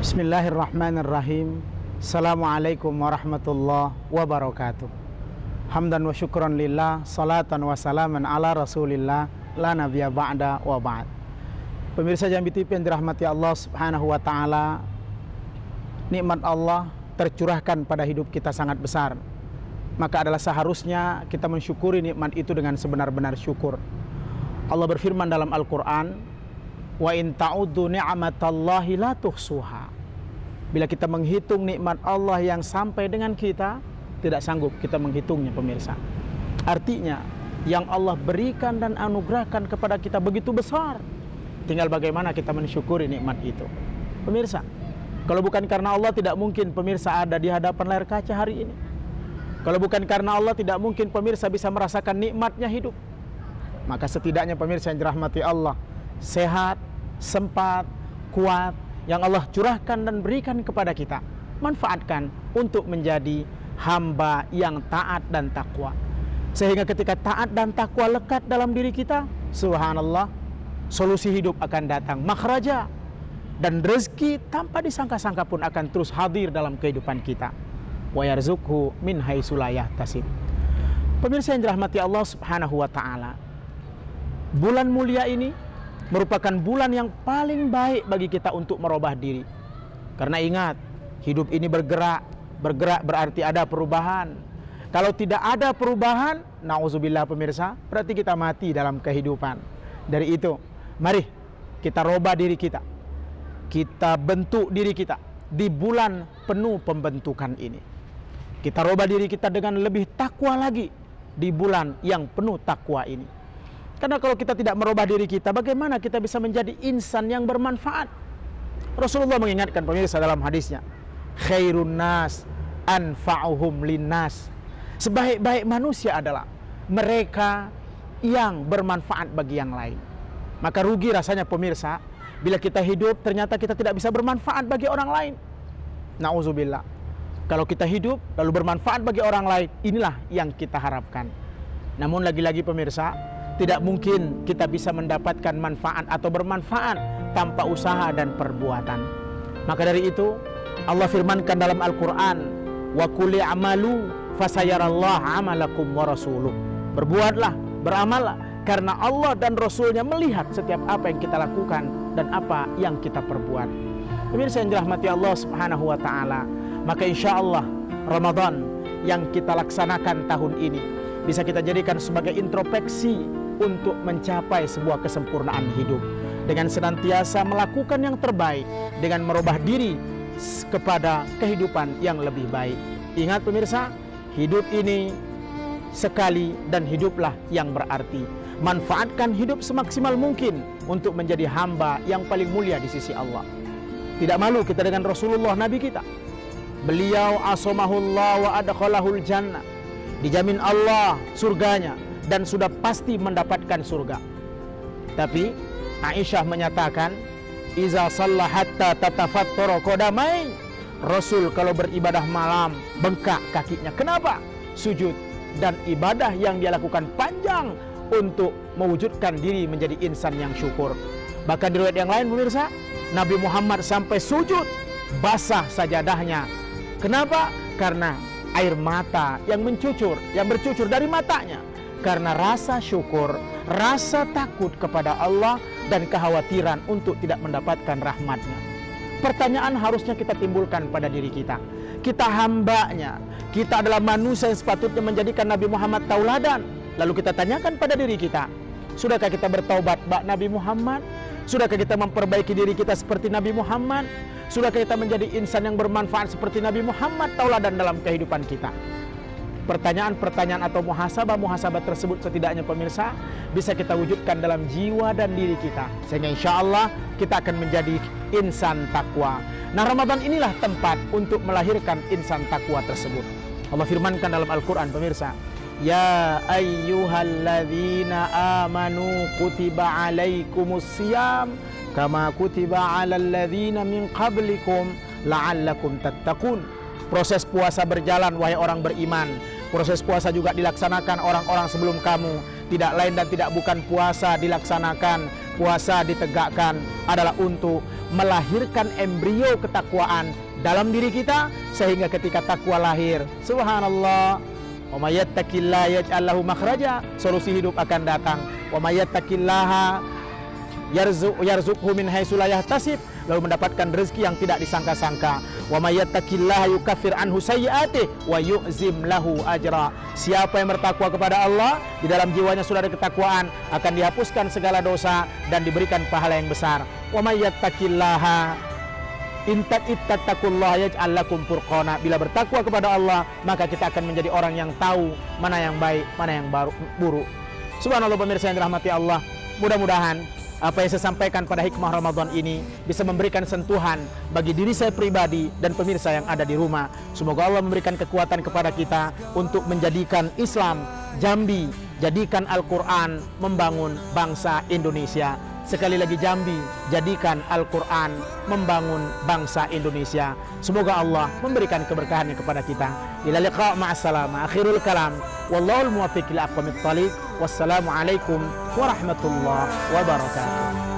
Bismillahirrahmanirrahim. Assalamualaikum warahmatullahi wabarakatuh. Hamdan wa syukran lillah, salatan wa salaman ala rasulillah, la nabiyya ba'da wa ba'd. Pemirsa Jambi TV yang dirahmati Allah subhanahu wa ta'ala, nikmat Allah tercurahkan pada hidup kita sangat besar. Maka adalah seharusnya kita mensyukuri nikmat itu dengan sebenar-benar syukur. Allah berfirman dalam Al-Quran, wa in ta'uddu ni'matallahi la tuhsuha. Bila kita menghitung nikmat Allah yang sampai dengan kita, tidak sanggup kita menghitungnya, pemirsa. Artinya, yang Allah berikan dan anugerahkan kepada kita begitu besar. Tinggal bagaimana kita mensyukuri nikmat itu. Pemirsa, kalau bukan karena Allah, tidak mungkin pemirsa ada di hadapan layar kaca hari ini. Kalau bukan karena Allah, tidak mungkin pemirsa bisa merasakan nikmatnya hidup. Maka setidaknya pemirsa yang dirahmati Allah, sehat, sempat, kuat, yang Allah curahkan dan berikan kepada kita, manfaatkan untuk menjadi hamba yang taat dan takwa. Sehingga ketika taat dan takwa lekat dalam diri kita, subhanallah, solusi hidup akan datang, makhraja, dan rezeki tanpa disangka-sangka pun akan terus hadir dalam kehidupan kita. Wa yarzuqhu min haitsu la yahtasib. Pemirsa yang dirahmati Allah subhanahu wa ta'ala, bulan mulia ini merupakan bulan yang paling baik bagi kita untuk merubah diri. Karena ingat, hidup ini bergerak berarti ada perubahan. Kalau tidak ada perubahan, na'udzubillah pemirsa, berarti kita mati dalam kehidupan. Dari itu, mari kita rubah diri kita. Kita bentuk diri kita di bulan penuh pembentukan ini. Kita rubah diri kita dengan lebih takwa lagi di bulan yang penuh takwa ini. Karena kalau kita tidak merubah diri kita, bagaimana kita bisa menjadi insan yang bermanfaat? Rasulullah mengingatkan pemirsa dalam hadisnya, khairun nas anfa'uhum linnas. Sebaik-baik manusia adalah mereka yang bermanfaat bagi yang lain. Maka rugi rasanya pemirsa bila kita hidup ternyata kita tidak bisa bermanfaat bagi orang lain. Na'udzubillah. Kalau kita hidup lalu bermanfaat bagi orang lain, inilah yang kita harapkan. Namun lagi-lagi pemirsa, tidak mungkin kita bisa mendapatkan manfaat atau bermanfaat tanpa usaha dan perbuatan. Maka dari itu Allah firmankan dalam Al-Quran, wa qul i'malu fasayarallahu amalakum wa rasuluh. Berbuatlah, beramallah, karena Allah dan Rasulnya melihat setiap apa yang kita lakukan dan apa yang kita perbuat. Pemirsa yang dirahmati Allah subhanahu wa ta'ala, maka insya Allah Ramadan yang kita laksanakan tahun ini bisa kita jadikan sebagai introspeksi untuk mencapai sebuah kesempurnaan hidup dengan senantiasa melakukan yang terbaik, dengan merubah diri kepada kehidupan yang lebih baik. Ingat pemirsa, hidup ini sekali dan hiduplah yang berarti. Manfaatkan hidup semaksimal mungkin untuk menjadi hamba yang paling mulia di sisi Allah. Tidak malu kita dengan Rasulullah, Nabi kita. Beliau asomahullah wa adkhalahul jannah. Dijamin Allah surganya dan sudah pasti mendapatkan surga. Tapi Aisyah menyatakan, iza shalla hatta tatafattara qadamai. Rasul kalau beribadah malam bengkak kakinya. Kenapa? Sujud dan ibadah yang dia lakukan panjang untuk mewujudkan diri menjadi insan yang syukur. Bahkan di riwayat yang lain pemirsa, Nabi Muhammad sampai sujud basah sajadahnya. Kenapa? Karena air mata yang bercucur dari matanya. Karena rasa syukur, rasa takut kepada Allah, dan kekhawatiran untuk tidak mendapatkan rahmatnya. Pertanyaan harusnya kita timbulkan pada diri kita. Kita hambanya, kita adalah manusia yang sepatutnya menjadikan Nabi Muhammad tauladan. Lalu kita tanyakan pada diri kita, sudahkah kita bertaubat bak Nabi Muhammad? Sudahkah kita memperbaiki diri kita seperti Nabi Muhammad? Sudahkah kita menjadi insan yang bermanfaat seperti Nabi Muhammad tauladan dalam kehidupan kita? Pertanyaan-pertanyaan atau muhasabah tersebut setidaknya pemirsa bisa kita wujudkan dalam jiwa dan diri kita, sehingga insya Allah kita akan menjadi insan takwa. Nah, Ramadan inilah tempat untuk melahirkan insan takwa tersebut. Allah firmankan dalam Al-Quran pemirsa, ya ayyuhalladzina amanu kutiba alaikumus siyam kama kutiba alal ladzina min qablikum la'allakum tattaqun. Proses puasa berjalan wahai orang beriman. Proses puasa juga dilaksanakan orang-orang sebelum kamu. Tidak lain dan tidak bukan puasa dilaksanakan, puasa ditegakkan adalah untuk melahirkan embrio ketakwaan dalam diri kita, sehingga ketika takwa lahir, subhanallah, wa may yattaqillaha yaj'al lahu makhraja, solusi hidup akan datang. Wa may yattaqillaha yarzuqhu min haitsu la yahtasib, lalu mendapatkan rezeki yang tidak disangka-sangka. Wa may yattaqillaha yukaffir anhu sayyi'atihi wa yu'zim lahu ajra. Siapa yang bertakwa kepada Allah, di dalam jiwanya sudah ada ketakwaan, akan dihapuskan segala dosa dan diberikan pahala yang besar. Wa may yattaqillaha ittaqullaha yaj'al lakum furqana. Bila bertakwa kepada Allah, maka kita akan menjadi orang yang tahu mana yang baik, mana yang buruk. Subhanallah, pemirsa yang dirahmati Allah, mudah-mudahan apa yang saya sampaikan pada hikmah Ramadan ini bisa memberikan sentuhan bagi diri saya pribadi dan pemirsa yang ada di rumah. Semoga Allah memberikan kekuatan kepada kita untuk menjadikan Islam Jambi, jadikan Al-Quran membangun bangsa Indonesia. Sekali lagi, Jambi, jadikan Al-Quran membangun bangsa Indonesia. Semoga Allah memberikan keberkahannya kepada kita. Ila liqa, ma'assalamah. Akhirul kalam, wallahul muwaffiq ila aqwamit thaliq. Wassalamualaikum warahmatullahi wabarakatuh.